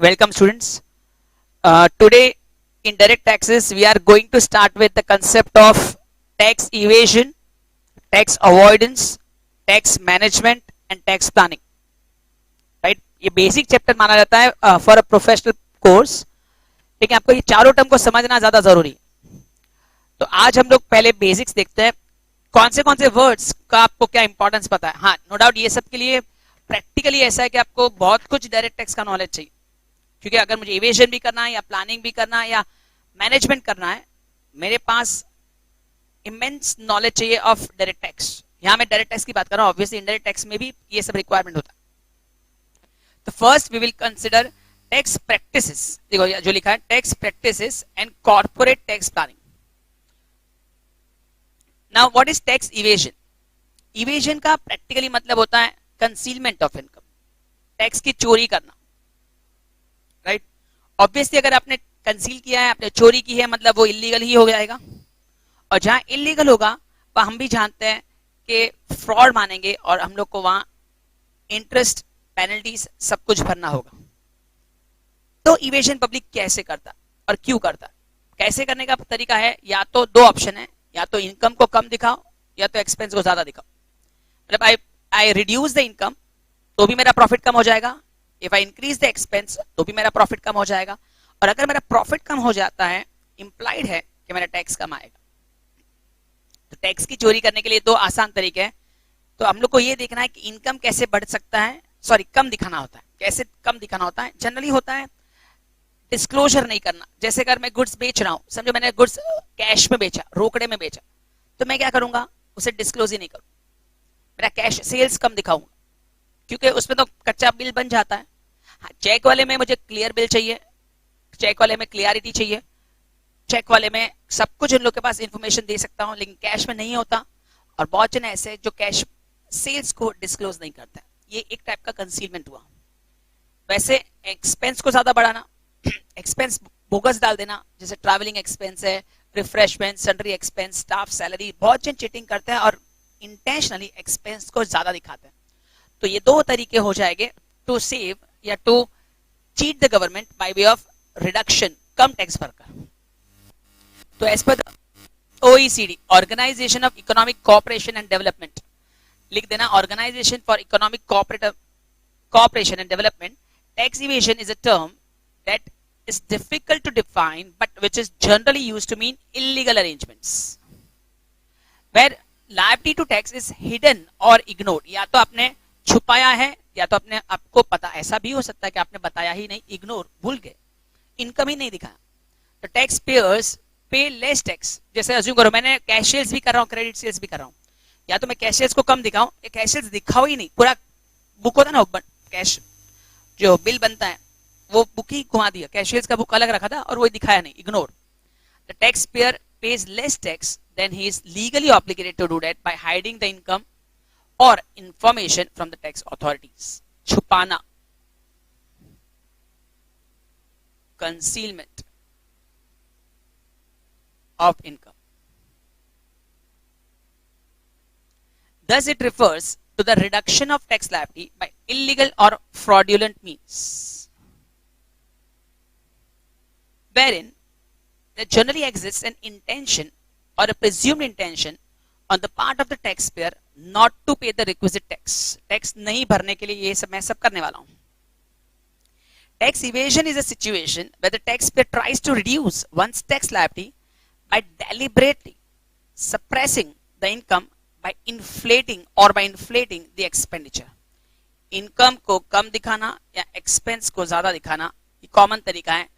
Welcome students. Today in direct taxes we are going to start with the concept of tax evasion, tax avoidance, tax management and tax planning. Right? ये basic chapter माना जाता है for a professional course, लेकिन आपको ये चारों term को समझना ज्यादा जरूरी है. तो आज हम लोग पहले बेसिक्स देखते हैं. कौन से वर्ड्स का आपको क्या इंपॉर्टेंस पता है. हाँ, नो डाउट ये सब के लिए प्रैक्टिकली ऐसा है कि आपको बहुत कुछ डायरेक्ट टैक्स का नॉलेज चाहिए, क्योंकि अगर मुझे इवेजन भी करना है या प्लानिंग भी करना है या मैनेजमेंट करना है, मेरे पास इमेंस नॉलेज चाहिए ऑफ डायरेक्ट टैक्स. यहां मैं डायरेक्ट टैक्स की बात कर रहा हूं, ऑब्वियसली इनडायरेक्ट टैक्स में भी ये सब रिक्वायरमेंट होता है. तो first we will consider tax practices. देखो जो लिखा है, tax practices and corporate tax planning. Now what is tax evasion? Evasion का प्रैक्टिकली मतलब होता है कंसीलमेंट ऑफ इनकम, टैक्स की चोरी करना. राइट? ऑब्वियसली अगर आपने कंसील किया है, आपने चोरी की है, मतलब वो इलीगल ही हो जाएगा. और जहां इलीगल होगा वह हम भी जानते हैं कि फ्रॉड मानेंगे और हम लोग को वहां इंटरेस्ट, पेनल्टीज सब कुछ भरना होगा. तो इवेजन पब्लिक कैसे करता है और क्यों करता है? कैसे करने का तरीका है, या तो दो ऑप्शन है, या तो इनकम को कम दिखाओ या तो एक्सपेंस को ज्यादा दिखाओ. मतलब आई रिड्यूस द इनकम तो भी मेरा प्रॉफिट कम हो जाएगा, if I increase the expense तो भी मेरा प्रॉफिट कम हो जाएगा. और अगर मेरा प्रॉफिट कम हो जाता है, इंप्लाइड है कि मेरा टैक्स कम आएगा. तो टैक्स की चोरी करने के लिए दो आसान तरीके हैं. तो हम लोग को ये देखना है कि इनकम कैसे बढ़ सकता है, सॉरी कम दिखाना होता है. कैसे कम दिखाना होता है? जनरली होता है डिस्क्लोजर नहीं करना. जैसे अगर मैं गुड्स बेच रहा हूं, समझो मैंने गुड्स कैश में बेचा, रोकड़े में बेचा, तो मैं क्या करूंगा, उसे डिस्क्लोज ही नहीं करूंगा. मेरा कैश सेल्स कम दिखाऊंगा, क्योंकि उसमें तो कच्चा बिल बन जाता है. हाँ, चेक वाले में मुझे क्लियर बिल चाहिए, चेक वाले में क्लियरिटी चाहिए, चेक वाले में सब कुछ उन लोग के पास इंफॉर्मेशन दे सकता हूं, लेकिन कैश में नहीं होता. और बहुत जन ऐसे जो कैश सेल्स को डिस्क्लोज नहीं करते. ये एक टाइप का कंसीलमेंट हुआ. वैसे एक्सपेंस को ज्यादा बढ़ाना, एक्सपेंस बोगस डाल देना, जैसे ट्रैवलिंग एक्सपेंस है, refreshment, salary expense, staff salary. बहुत जन चीटिंग करते हैं और इंटेंशनली एक्सपेंस को ज्यादा दिखाते हैं. तो ये दो तरीके हो जाएंगे टू सेव या to cheat the government by way of reduction, कम टैक्स भरकर. तो as per OECD, organisation of economic cooperation and development, लिख देना organisation for economic cooperation and development. Tax evasion is a term that is difficult to define but which is generally used to mean illegal arrangements where liability to tax is hidden or ignored. या तो आपने छुपाया है या तो अपने आपको पता. ऐसा भी हो सकता है कि आपने बताया ही नहीं, इग्नोर, भूल गए, इनकम ही नहीं दिखाया. तो टैक्स पेयर्स पे लेस टैक्स. जैसे अज्यूम करो मैंने कैश सेल्स भी कर रहा हूँ, क्रेडिट सेल्स भी कर रहा हूँ, या तो मैं कैश सेल्स को कम दिखाऊं, कैश सेल्स दिखाओ ही नहीं, पूरा बुक होता ना, कैश जो बिल बनता है वो बुक ही घुमा दिया, कैशियर्स का बुक अलग रखा था और वो दिखाया नहीं, ignore. The tax payer pays less tax then he is legally obligated to do that by hiding the income or information from the tax authorities. छुपाना, concealment of income. Thus it refers to the reduction of tax liability by illegal or fraudulent means, wherein there generally exists an intention or a presumed intention on the part of the taxpayer not to pay the requisite tax. Tax नहीं भरने के लिए ये सब मैं सब करने वाला हूं. Tax evasion is a situation where the taxpayer tries to reduce one's tax liability by deliberately suppressing the income by inflating the expenditure. Income को कम दिखाना या एक्सपेंस को ज्यादा दिखाना, ये कॉमन तरीका है.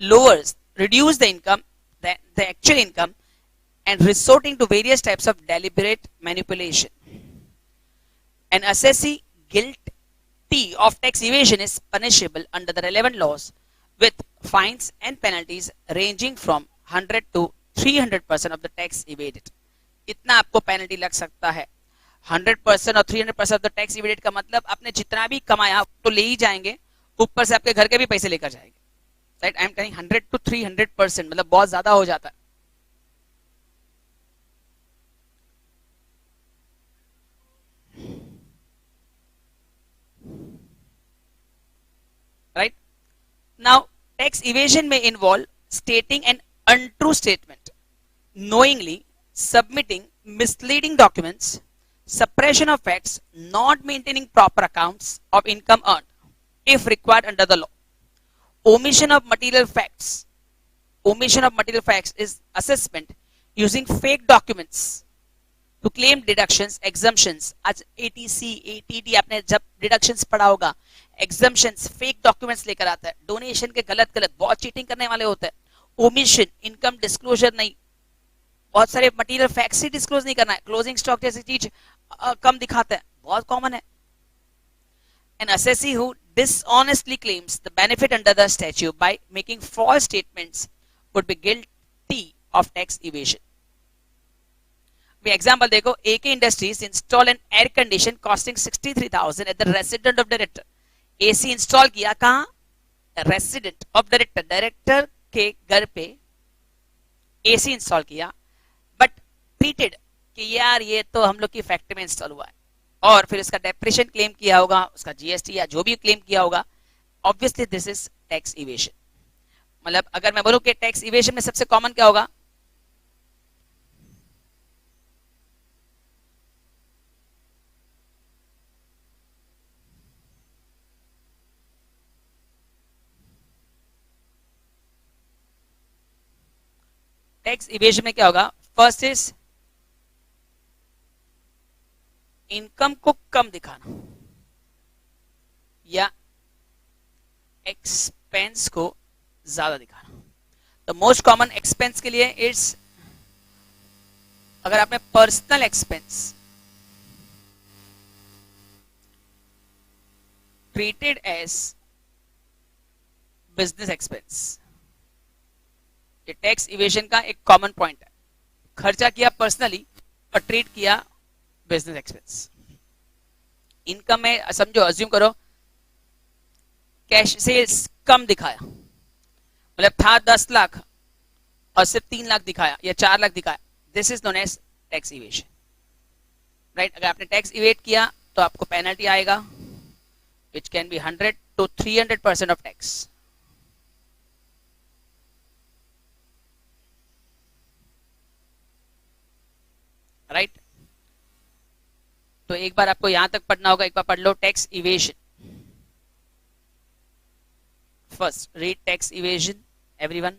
Lowers, reduce the income, the actual income, and resorting to various types of deliberate manipulation. An assessee guilty of tax evasion is punishable under the relevant laws with fines and penalties ranging from 100 to 300% of the tax evaded. इतना आपको penalty लग सकता है. 100% और 300% of the tax evaded का मतलब आपने जितना भी कमाया तो ले ही जाएंगे, ऊपर से आपके घर के भी पैसे लेकर जाएंगे. राइट? आई एम कहिंग 100 to 300%, मतलब बहुत ज्यादा हो जाता है. Right? Now, tax evasion may involve stating an untrue statement, knowingly submitting misleading documents, suppression of facts, not maintaining proper accounts of income earned, if required under the law. Omission of material facts. Omission of material facts is assessment using fake documents to claim deductions, exemptions. आज ATC, ATT आपने जब deductions पढ़ा होगा, exemptions, fake documents लेकर आता है, donation के गलत गलत बहुत चीटिंग करने वाले होते हैं. Omission, income disclosure नहीं, बहुत सारे मटेरियल फैक्ट्स ही डिस्क्लोज नहीं करना है, क्लोजिंग स्टॉक जैसी चीज कम दिखाता है, बहुत कॉमन है. An assessee who dishonestly claims the benefit under the statute by making false statements would be guilty of tax evasion. Example देखो, AK Industries install an air condition costing 63,000 at the resident of director. AC install किया कहाँ? Resident of director, director के घर पे AC install किया, but treated कि यार ये तो हम लोग की फैक्ट्री में इंस्टॉल हुआ है, और फिर उसका डेप्रेशन क्लेम किया होगा, उसका जीएसटी या जो भी क्लेम किया होगा. Obviously this is tax evasion. मतलब अगर मैं बोलूं कि टैक्स इवेशन में सबसे कॉमन क्या होगा, टैक्स इवेशन में क्या होगा, फर्स्ट इज इनकम को कम दिखाना या एक्सपेंस को ज्यादा दिखाना. तो मोस्ट कॉमन एक्सपेंस के लिए इट्स, अगर आपने personal expense treated as business expense, ये टैक्स इवेशन का एक कॉमन पॉइंट है. खर्चा किया पर्सनली और ट्रीट किया बिजनेस एक्सपेंस. इनकम में समझो, अज्यूम करो कैश सेल्स कम दिखाया, मतलब था 10 लाख और सिर्फ 3 लाख दिखाया या 4 लाख दिखाया, this is known as tax evasion. Right, अगर आपने टैक्स इवेट किया तो आपको पेनल्टी आएगा which can be 100 to 300% of tax. Right, तो एक बार आपको यहां तक पढ़ना होगा, एक बार पढ़ लो tax evasion. First read tax evasion everyone.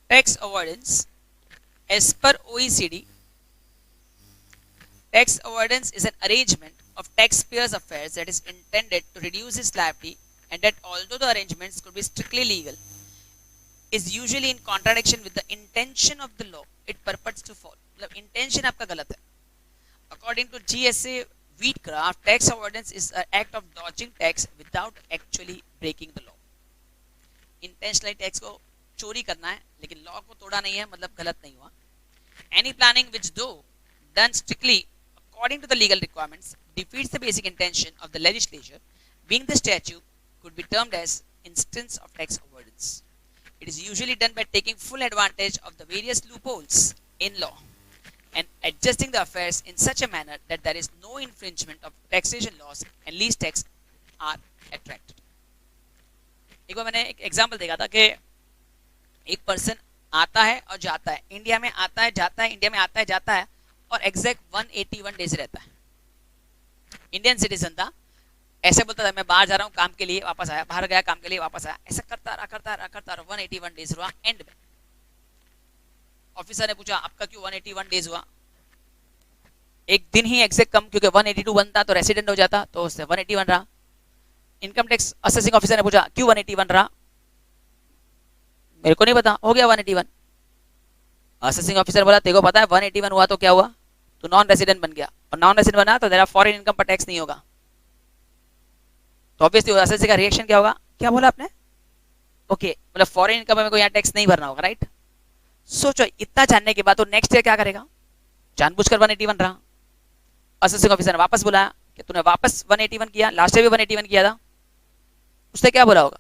Tax avoidance, as per OECD, tax avoidance is an arrangement of taxpayers' affairs that is intended to reduce its liability, and that although the arrangements could be strictly legal, is usually in contradiction with the intention of the law it purports to follow. मतलब intention आपका गलत है. According to GSA Wheatcraft, tax avoidance is an act of dodging tax without actually breaking the law. Intentionally tax को चोरी करना है लेकिन law को तोड़ा नहीं है, मतलब गलत नहीं हुआ. Any planning which, though done strictly according to the legal requirements, defeats the basic intention of the legislature, being the statute, could be termed as instance of tax avoidance. It is usually done by taking full advantage of the various loopholes in law and adjusting the affairs in such a manner that there is no infringement of taxation laws and least tax are attracted. एक बार मैंने एक example देखा था कि एक person आता है और जाता है, इंडिया में आता है जाता है, इंडिया में आता है जाता है, और एग्जैक्ट 181 डेज रहता है. इंडियन सिटीजन था, ऐसे बोलता था मैं बाहर जा रहा हूँ काम के लिए, वापस आया, बाहर गया काम के लिए, वापस आया, ऐसा करता रहा 181 डेज हुआ. एंड में ऑफिसर ने पूछा आपका क्यों 181 डेज हुआ. एक दिन ही एग्जैक्ट कम, क्योंकि 182 बनता तो रेसिडेंट हो जाता, तो उससे 181 रहा. इनकम टैक्स असेसिंग ऑफिसर ने पूछा क्यों 181 रहा. मेरे को नहीं पता, हो गया 181. असेसिंग ऑफिसर बोला तेरे को पता है 181 हुआ तो क्या हुआ, तो नॉन रेसिडेंट बन गया, और नॉन रेसिडेंट बना तो तेरा फॉरेन इनकम पर टैक्स नहीं होगा. तो ऑब्वियसली असेसिंग का रिएक्शन क्या होगा, क्या बोला आपने, ओके मतलब फॉरेन इनकम में कोई यहाँ टैक्स नहीं भरना होगा, राइट. सोचो इतना जानने के बाद तो नेक्स्ट ईयर क्या करेगा, जानबूझकर 181 रहा. असेसिंग ऑफिसर ने वापस बुलाया कि तूने वापस 181 किया, लास्ट ईयर भी 181 किया था. उसने क्या बोला होगा,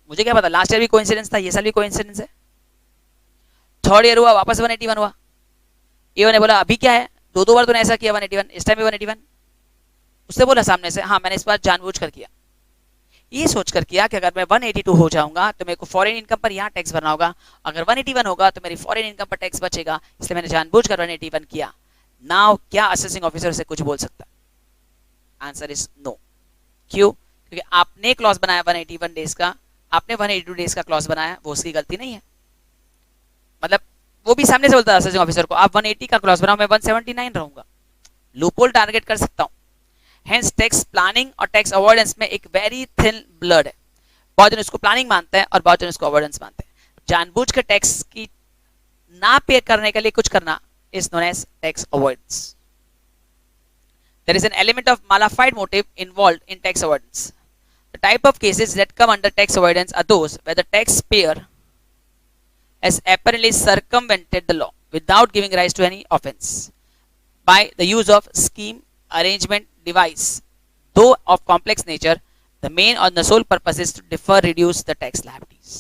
मुझे क्या पता, लास्ट ईयर भी कोइंसिडेंस था, ये साल भी कोइंसिडेंस है. थर्ड ईयर हुआ वापस 181 हुआ. ये ने बोला अभी क्या है, दो बार तूने ऐसा किया 181, इस टाइम भी 181. उसने बोला सामने से हाँ मैंने इस बार जानबूझकर किया. ये सोचकर किया कि अगर मैं 182 हो जाऊंगा तो मेरे को फॉरेन इनकम पर यहाँ टैक्स भरना होगा, अगर 181 होगा तो मेरी फॉरेन इनकम पर टैक्स बचेगा, इसलिए मैंने जानबूझकर 181 किया. नाउ क्या असेसिंग ऑफिसर से कुछ बोल सकता है, आंसर इज नो. क्यों, क्योंकि आपने क्लॉज बनाया 181 डेज का, आपने 182 डेज का क्लॉज बनाया, वो उसकी गलती नहीं है. मतलब वो भी सामने से बोलता है असेसिंग ऑफिसर को आप 180 का क्लॉज बनाओ, मैं 179 रहूंगा, लूपहोल टारगेट कर सकता हूं. हेंस टैक्स प्लानिंग और टैक्स अवॉइडेंस में एक वेरी थिन ब्लड है. बहुत जन उसको प्लानिंग मानते हैं और बहुत जन उसको अवॉइडेंस मानते हैं. जानबूझकर टैक्स की ना पे करने के लिए कुछ करना is known as tax avoidance. There is an element of mala-fide motive involved in tax avoidance. The type of cases that come under tax avoidance are those where the taxpayer has apparently circumvented the law without giving rise to any offense by the use of scheme, arrangement, device. Though of complex nature, the main or the sole purpose is to defer, reduce the tax liabilities.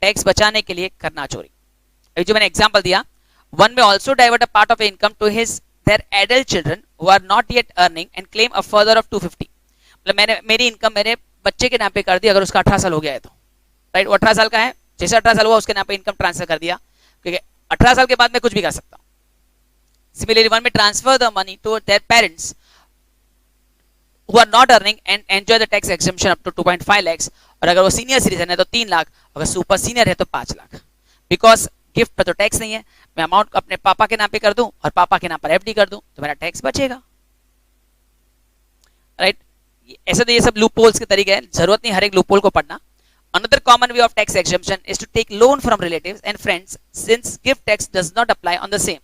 Tax बचाने के लिए करना चोरी. अभी जो मैंने example दिया, one may also divert a part of income to their adult children who are not yet earning and claim a further of 250. मतलब मेरी इनकम मेरे बच्चे के नाम पे कर दी अगर उसका 18 साल हो गया है तो, राइट. वो 18 साल का है, जैसे 18 साल हुआ उसके नाम पे इनकम ट्रांसफर कर दिया, क्योंकि 18 साल के बाद मैं कुछ भी कर सकता हूँ. Similarly, one may transfer the money to their parents who are not earning and enjoy the tax exemption up to 2.5 lakhs. और अगर वो सीनियर सिटीजन है तो 3 लाख, अगर सुपर सीनियर है तो 5 लाख. बिकॉज गिफ्ट पर तो टैक्स नहीं है, मैं अमाउंट अपने पापा के नाम पे कर दूं और पापा के नाम पर एफडी कर दूं तो मेरा टैक्स बचेगा, राइट. ऐसे तो ये सब लूप होल्स के तरीके हैं, जरूरत नहीं हर एक लूप होल को पढ़ना. Another common way of tax exemption is to take loan from relatives and friends, since gift tax does not apply on the same,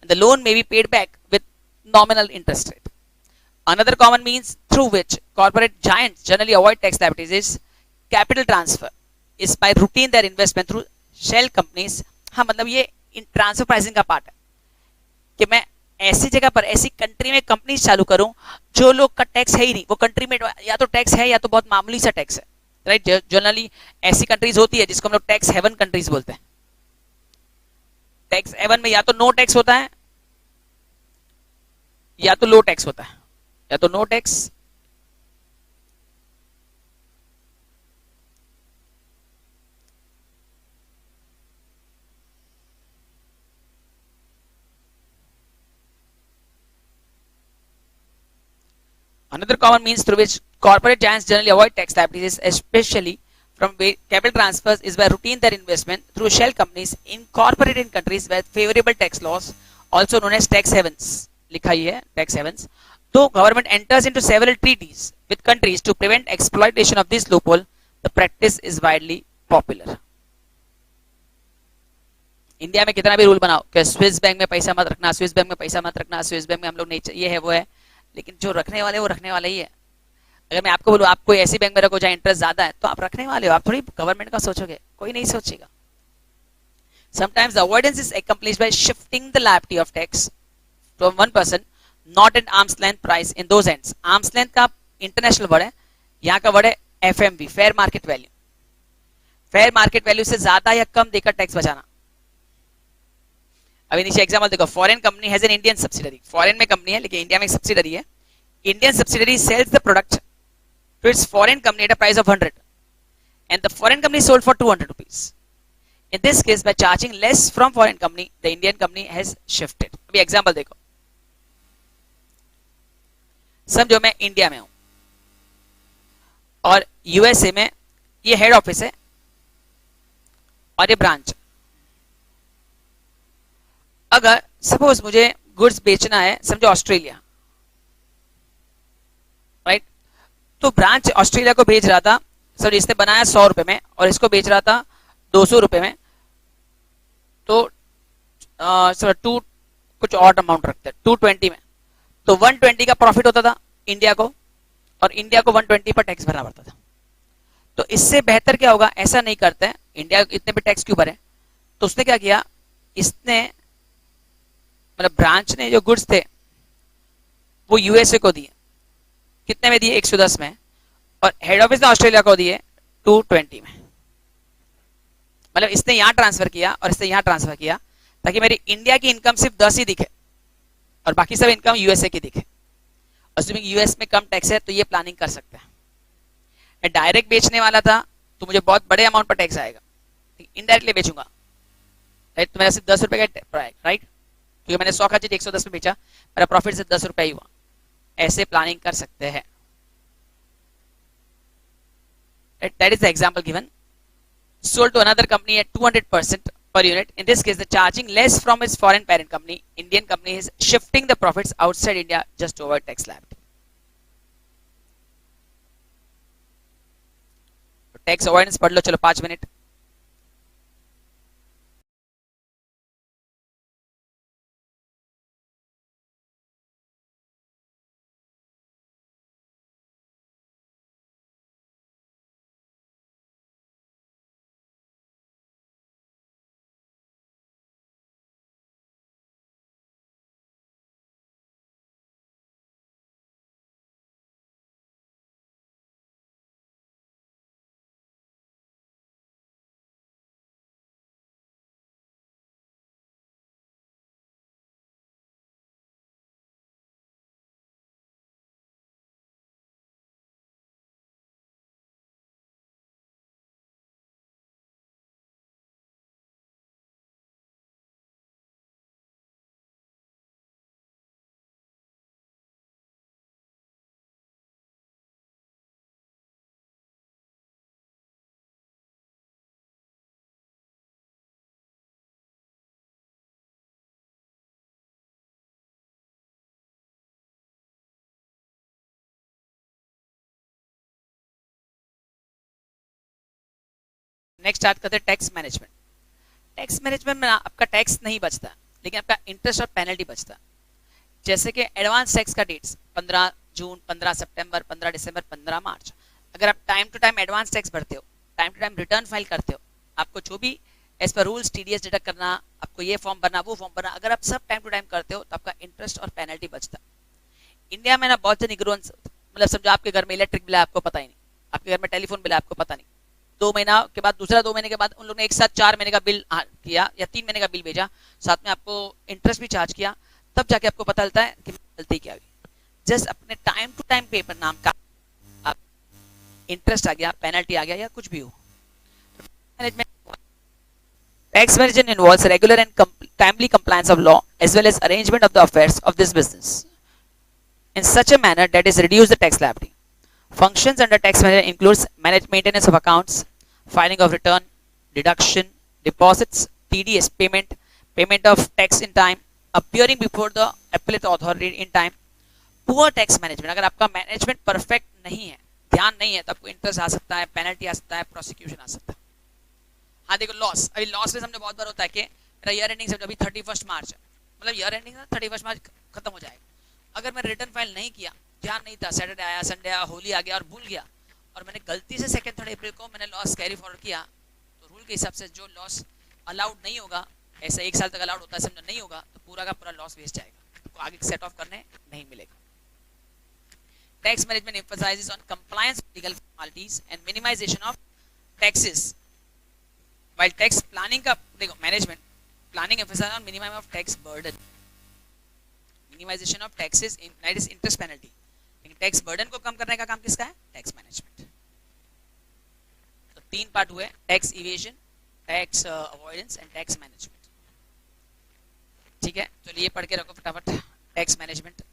and the loan may be paid back with nominal interest rate. Another common means through which corporate giants generally avoid tax liabilities is capital transfer, is by routine their investment through shell companies. हाँ मतलब ये transfer pricing का part है कि मैं ऐसी जगह पर ऐसी कंट्री में कंपनीज चालू करूं जो लोग का टैक्स है ही नहीं, वो कंट्री में या तो टैक्स है या तो बहुत मामूली सा टैक्स है, राइट. जनरली ऐसी कंट्रीज होती है जिसको हम लोग टैक्स हेवन कंट्रीज बोलते हैं. टैक्स हेवन में या तो नो टैक्स होता है या तो लो टैक्स होता है, या तो no tax Another common means through which corporate giants generally avoid tax liabilities, especially from capital transfers is by routine their investment through shell companies incorporated in countries with favorable tax laws, also known as tax havens. लिखा ही है tax havens. Though government enters into several treaties with countries to prevent exploitation of this loophole, the practice is widely popular. India में कितना भी rule बनाओ कि Swiss bank में पैसा मत रखना, स्विस बैंक में पैसा मत रखना, स्विस बैंक में हम लोग नहीं, ये है वो है, लेकिन जो रखने वाले वो रखने वाले ही है. अगर मैं आपको बोलूं आप कोई ऐसी बैंक में रखो जहां इंटरेस्ट ज्यादा है, तो आप रखने वाले हो, आप थोड़ी गवर्नमेंट का सोचोगे, कोई नहीं सोचेगा. Sometimes the avoidance is accomplished by shifting the liability of tax from one person, not at arm's length price in those ends. Arm's length का इंटरनेशनल वर्ड है, यहाँ का वर्ड है FMV, fair market value. Fair market value से ज्यादा या कम देकर tax बचाना. अभी नीचे एग्जांपल देखो, foreign company has an Indian subsidiary. Foreign में कंपनी है लेकिन इंडिया में एक सब्सिडरी है. Indian subsidiary sells the product to its foreign company at a price of 100 and the foreign company sold for 200 rupees. In this case, by charging less from foreign company, the Indian company has shifted. अभी example देखो, समझो मैं India में हूं और USA में ये head office है और ये ब्रांच. अगर सपोज मुझे गुड्स बेचना है, समझो ऑस्ट्रेलिया, राइट, तो ब्रांच ऑस्ट्रेलिया को भेज रहा था, सर इसने बनाया 100 रुपए में और इसको बेच रहा था 200 रुपए में, तो सर टू कुछ और अमाउंट रखते हैं 220 में, तो 120 का प्रॉफिट होता था इंडिया को और इंडिया को 120 पर टैक्स भरना पड़ता था. तो इससे बेहतर क्या होगा, ऐसा नहीं करते हैं, इंडिया इतने पे टैक्स क्यों भरे. तो उसने क्या किया, इसने मतलब ब्रांच ने जो गुड्स थे वो यूएसए को दिए, कितने में दिए 110 में, और हेड ऑफिस ने ऑस्ट्रेलिया को दिए 220 में. मतलब इसने यहां ट्रांसफर किया और इसने यहां ट्रांसफर किया ताकि मेरी इंडिया की इनकम सिर्फ 10 ही दिखे और बाकी सब इनकम यूएसए की दिखे. अस्यूमिंग यूएस में कम टैक्स है तो ये प्लानिंग कर सकते हैं. मैं डायरेक्ट बेचने वाला था तो मुझे बहुत बड़े अमाउंट पर टैक्स आएगा, इनडायरेक्टली बेचूंगा राइट, तो मेरा सिर्फ 10 रुपए का राइट, क्योंकि मैंने 100 का चीज 110 में बेचा, मेरा प्रॉफिट सिर्फ 10 रुपए ही हुआ. ऐसे प्लानिंग कर सकते हैं. That is the example given. Sold to another company at 200% per unit. In this case, the charging less from its foreign parent company. Indian company is shifting the profits outside India just to avoid tax liability. Tax avoidance पढ़ लो, चलो 5 minute. Next start करते हैं tax management. Tax management में आपका tax नहीं बचता लेकिन आपका इंटरेस्ट और पेनल्टी बचता. जैसे कि एडवांस टैक्स का डेट्स 15 जून, 15 सितंबर, 15 दिसंबर, 15 मार्च. अगर आप time to time advance tax भरते हो, time to time return file करते हो, आपको जो भी as per rules TDS deduct करना, आपको ये फॉर्म भरना, वो फॉर्म भरना, अगर आप सब टाइम टू टाइम करते हो तो आपका इंटरेस्ट और पेनल्टी बचता. इंडिया में ना बहुत से निगरान, मतलब समझो आपके घर में इलेक्ट्रिक बिल है आपको पता ही नहीं, आपके घर में टेलीफोन बिल है आपको पता नहीं, 2 महीना के बाद दूसरा 2 महीने के बाद उन लोगों ने एक साथ 4 महीने का बिल किया या 3 महीने का बिल भेजा, साथ में आपको इंटरेस्ट भी चार्ज किया, तब जाके आपको पता चलता है कि गलती क्या हुई. जस्ट अपने टाइम टू टाइम पेपर नाम का इंटरेस्ट आ गया, पेनल्टी आ गया या कुछ भी हो. Tax management involves regular and timely compliance of law as well as arrangement of the affairs of this business in such a manner that is reduce the tax liability. Functions under tax management includes maintenance of accounts, filing of return, deduction, deposits, TDS payment, payment of tax in time, appearing before the appellate authority in time. Poor tax management, अगर आपका management perfect नहीं है, ध्यान नहीं है, तो आपको interest आ सकता है, पेनल्टी आ सकता है, प्रोसिक्यूशन आ सकता है। हाँ देखो लॉस, अभी लॉस में समझो बहुत बार होता है कि मेरा ईयर एंडिंग समझो अभी 31 मार्च है, मतलब ईयर एंडिंग 31 मार्च खत्म हो जाएगा, अगर मैं रिटर्न फाइल नहीं किया, ध्यान नहीं था, सैटरडे आया, संडे आया, होली आ गया और भूल गया, और मैंने गलती से 2-3 अप्रैल को मैंने लॉस कैरी फॉरवर्ड किया, तो रूल के हिसाब से जो लॉस अलाउड नहीं होगा, ऐसा 1 साल तक अलाउड होता है, समझो नहीं होगा, तो पूरा का पूरा लॉस वेस्ट जाएगा, तो आगे सेट ऑफ करने नहीं मिलेगा। Tax management emphasizes on compliance with legal formalities and minimization of taxes. While tax planning का देखो management planning emphasizes on minimum of tax burden, minimization of taxes in that is interest penalty. लेकिन tax burden को कम करने का काम किसका है? Tax management. तो 3 पार्ट हुए, tax evasion, tax avoidance and tax management. ठीक है, चलिए ये पढ़ के रखो फटाफट, tax management.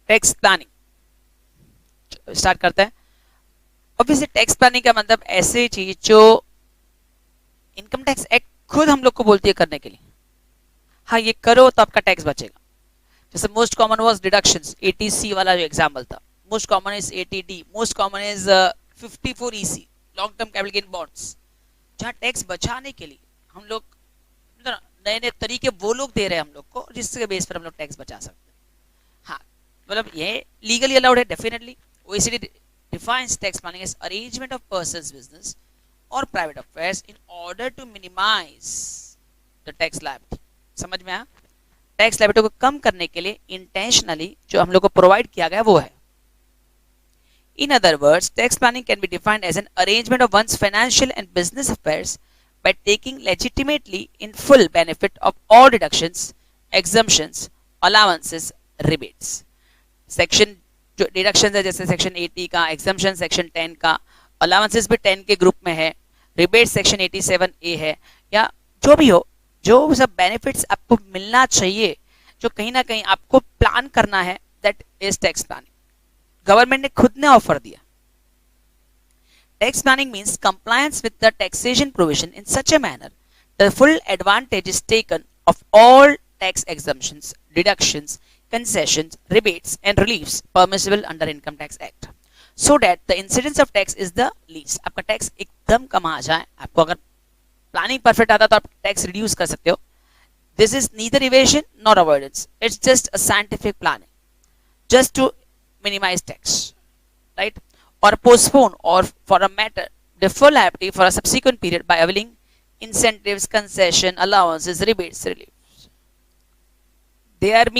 Tax planning start करते हैं। ऑब्वियसली टैक्स प्लानिंग का मतलब ऐसी चीज जो इनकम टैक्स एक्ट खुद हम लोग को बोलती है करने के लिए, हाँ ये करो तो आपका टैक्स बचेगा। जैसे most common was deductions, eighty C वाला जो एग्जांपल था, most common is eighty D, most common is 54 EC, long term capital gain bonds, जहां टैक्स बचाने के लिए हम लोग नए नए तरीके वो लोग दे रहे हैं हम लोग को, जिसके बेस पर हम लोग टैक्स बचा सकते हैं। हाँ मतलब ये लीगली अलाउड है definitely. OECD defines tax planning as arrangement of persons business और private affairs in order to minimize the tax liability. समझ में आया? टैक्स लायबिलिटी को कम करने के लिए इंटेंशनली जो हम लोग को प्रोवाइड किया गया वो है। In other words, tax planning can be defined as an arrangement of one's financial and business affairs by taking legitimately in full benefit of all deductions, exemptions, allowances, rebates. Section जो deduction है जैसे section 80 का, exemption section 10 का, allowances भी 10 के group में है, rebate section 87A है, या जो भी हो, जो सब बेनिफिट्स आपको मिलना चाहिए, जो कहीं ना कहीं आपको प्लान करना है, that is tax planning. Government ने खुद ने ऑफर दिया। Tax planning means compliance with the taxation provision in such a manner the full advantage is taken of all tax exemptions, deductions, concessions, rebates and reliefs permissible under income tax act so that the incidence of tax is the least। आपका tax एकदम कम आ जाए। आपको अगर planning perfect आता तो आप tax reduce कर सकते हो। This is neither evasion nor avoidance, it's just a scientific planning just to minimize tax, right? Or postpone or for a matter defer liability for a subsequent period by availing incentives, concession, allowances, rebates, reliefs. They are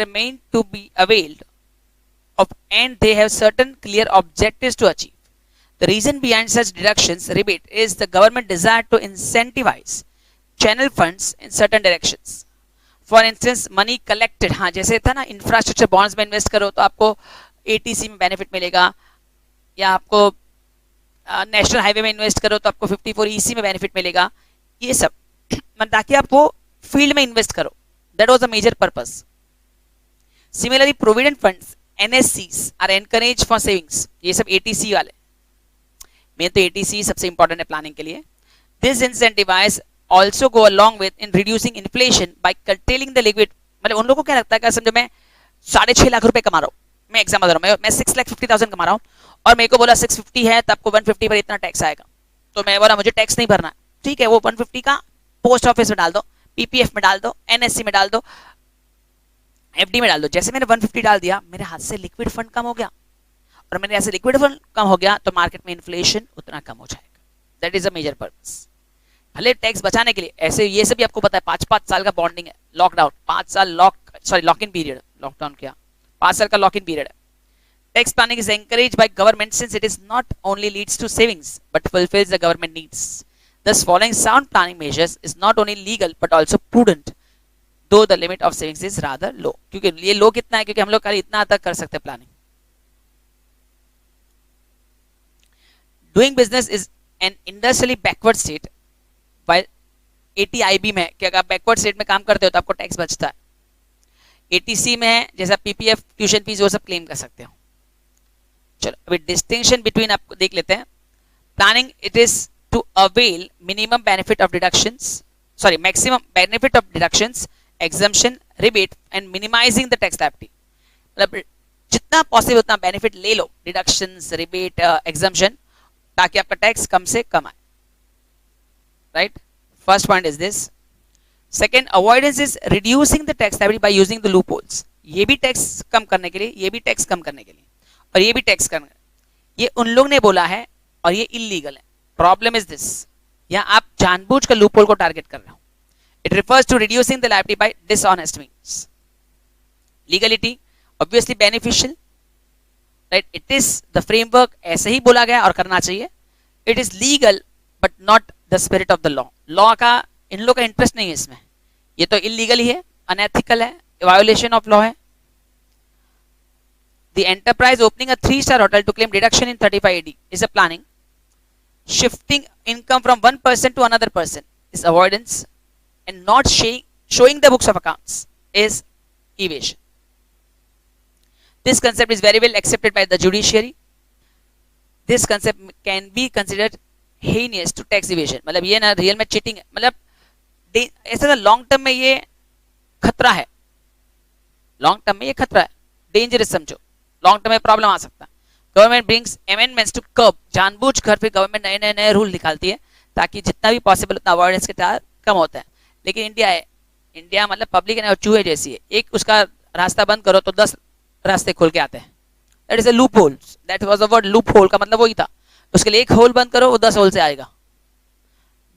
meant to be availed of and they have certain clear objectives to achieve. The reason behind such deductions, rebate, is the government desire to incentivize channel funds in certain directions. For instance money collected, हाँ जैसे था ना infrastructure bonds में invest करो तो आपको ATC में benefit मिलेगा, या आपको नेशनल हाईवे में इन्वेस्ट करो तो आपको 54 ईसी में बेनिफिट मिलेगा। ये सब ताकि आप वो फील्ड में इन्वेस्ट करो, that was the major purpose. Similarly provident funds NSCs are encourage for savings, ये सब एटीसी वाले, मेन तो एटीसी सबसे इंपॉर्टेंट है प्लानिंग के लिए। This incentivise also go along with in reducing inflation by curtailing the liquid। मतलब उन लोगों को क्या लगता है कि समझो मैं 6.5 लाख रुपए कमा रहा हूँ, मैं एग्जाम्पल दे रहा हूँ, मैं 6,50,000 कमा रहा हूँ और मेरे को बोला 650 है तो आपको 150 पर इतना टैक्स आएगा, तो मैं बोला मुझे टैक्स नहीं भरना, ठीक है वो 150 का पोस्ट ऑफिस में डाल दो, पीपीएफ में डाल दो, एनएससी में डाल दो, एफडी में डाल दो। जैसे मैंने 150 डाल दिया, मेरे हाथ से लिक्विड फंड कम हो गया, और मेरे ऐसे लिक्विड फंड कम हो गया तो मार्केट में इन्फ्लेशन उतना कम हो जाएगा। That is a major purpose. भले टैक्स बचाने के लिए, ऐसे ये सब भी आपको पता है 5-5 साल का बॉन्डिंग है, लॉकडाउन 5 साल लॉक इन पीरियड, लॉकडाउन क्या 5 साल का लॉक इन पीरियड है। Tax planning is encouraged by government since it is not only leads to savings but fulfils the government needs. thus following sound planning measures is not only legal but also prudent though the limit of savings is rather low। क्योंकि ये लो कितना है, क्योंकि हम लोग खाली इतना तक कर सकते हैं planning. Doing business is an industrially backward state while 80IB में, कि अगर आप बैकवर्ड स्टेट में काम करते हो तो आपको टैक्स बचता है। 80C में है जैसा पीपीएफ, ट्यूशन फीस, वो सब क्लेम कर सकते हो। चलो अभी डिस्टिंक्शन बिटवीन आपको देख लेते हैं। Planning it is to avail minimum benefit of deductions, sorry maximum benefit of deductions, exemption, rebate and minimising the tax liability. मतलब जितना पॉसिबल उतना बेनिफिट ले लो, डिडक्शंस, रिबेट, एग्जम्पशन, ताकि आपका टैक्स कम से कम आए। Right? First point is this. Second, avoidance is reducing the tax liability by using the loopholes। ये भी टैक्स कम करने के लिए, ये भी टैक्स कम करने के लिए, और ये भी टैक्स करने, ये उन लोग ने बोला है और ये इलीगल है। प्रॉब्लम इज दिस, यहाँ आप जानबूझ कर लूपहोल को टारगेट कर रहे हो। It refers to reducing the liability by dishonest means. Legality obviously beneficial, right? It is the framework, ऐसे ही बोला गया और करना चाहिए। It is legal but not the spirit of the law. Law का इन लोग का इंटरेस्ट नहीं है इसमें, ये तो इलीगल ही है, अनएथिकल है, वायोलेशन ऑफ लॉ है। The enterprise opening a 3-star hotel to claim deduction in 35AD is a planning. Shifting income from one person to another person is avoidance, and not showing the books of accounts is evasion। This concept is very well accepted by the judiciary. This concept can be considered heinous to tax evasion. मतलब ये ना real में cheating है, मतलब ऐसा long term में ये खतरा है, लॉन्ग टर्म में ये खतरा है, डेंजरस समझो, लॉन्ग टर्म में प्रॉब्लम आ सकता है. Government brings amendments to curb, जानबूझकर फिर गवर्नमेंट नए नए रूल निकालती है ताकि जितना भी पॉसिबल उतना अवॉइडेंस के टार कम होता है. लेकिन इंडिया है, इंडिया मतलब पब्लिक है, चूहे जैसी है, एक उसका रास्ता बंद करो तो 10 रास्ते खुल के आते हैं. That is a loop hole. That was the word loop hole, का मतलब वही था. उसके लिए एक होल बंद करो, वो 10 होल से आएगा.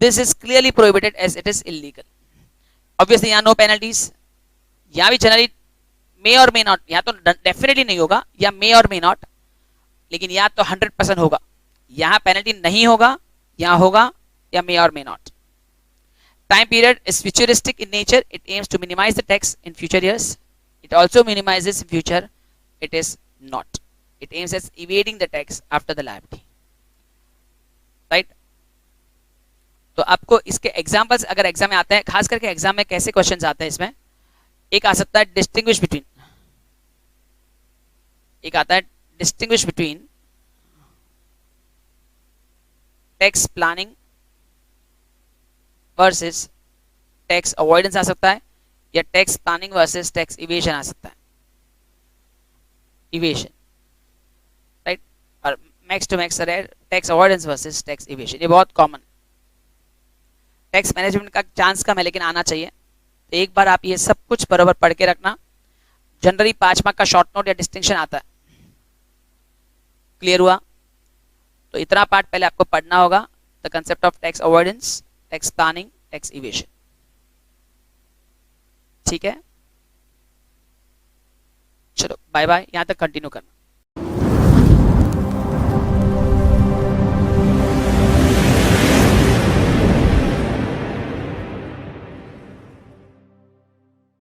This is clearly prohibited as it is illegal. Obviously यहाँ नो पेनल्टीज, यहाँ भी जनरली मे और मे नॉट, यहाँ तो डेफिनेटली नहीं होगा, या मे और मे नॉट, लेकिन यहाँ तो 100% होगा. यहाँ पेनल्टी नहीं होगा, यहाँ होगा, या मे और may not. Time period is futuristic in nature. It aims to minimize the tax in future years. It also minimizes in future. It is not. It aims at evading the tax after the liability. Right? तो आपको इसके examples अगर exam में आते हैं, खास करके exam में कैसे क्वेश्चंस आते हैं इसमें, एक आ सकता है डिस्टिंग्विश बिटवीन, एक आता है distinguish between tax planning versus tax avoidance आ सकता है, या tax planning versus tax evasion आ सकता है. इवेशन, राइट, और max to max tax avoidance versus tax evasion, ये बहुत कॉमन. टैक्स मैनेजमेंट का चांस कम है लेकिन आना चाहिए. तो एक बार आप ये सब कुछ बराबर पढ़ के रखना. जनरली 5 मार्क का शॉर्ट नोट या डिस्टिंक्शन आता है. क्लियर हुआ? तो इतना पार्ट पहले आपको पढ़ना होगा, the concept of tax avoidance, tax planning, tax evasion. ठीक है, चलो बाय बाय, यहां तक कंटिन्यू करना.